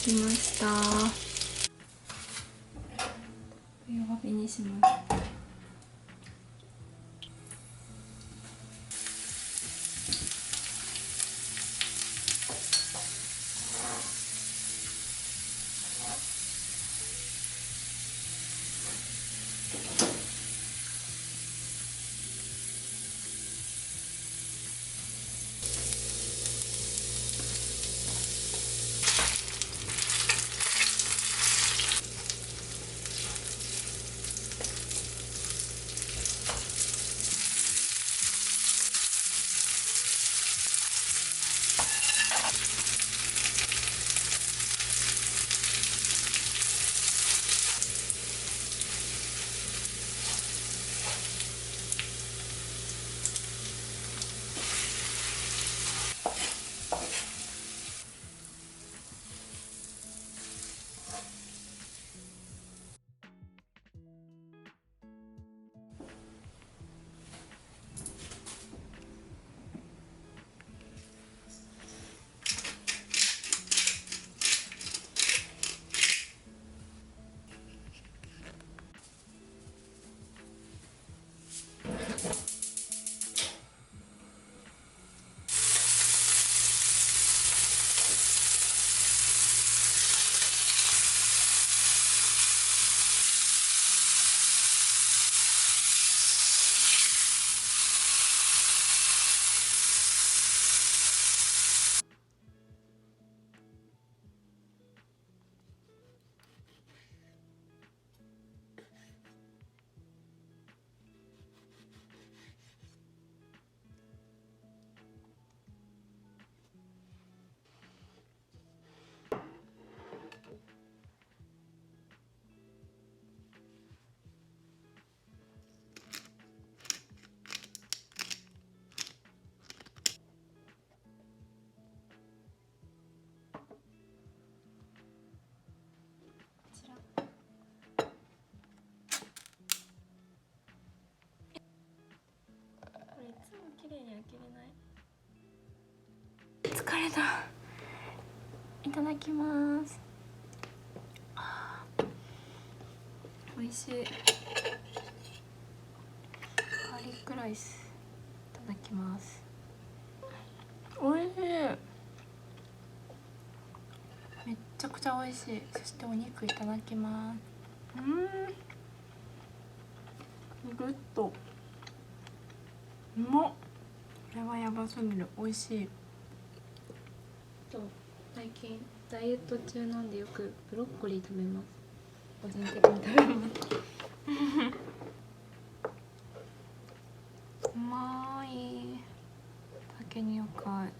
きました。弱火にします。綺麗に開けれない。疲れた。いただきます。美味しい。ガーリックライスいただきます。美味しい。めっちゃくちゃ美味しい。そしてお肉いただきます。ぐっとうまっ。これはやばすぎる。美味しい。最近ダイエット中なんでよくブロッコリー食べます。個人的に食べますうまい。竹によかい。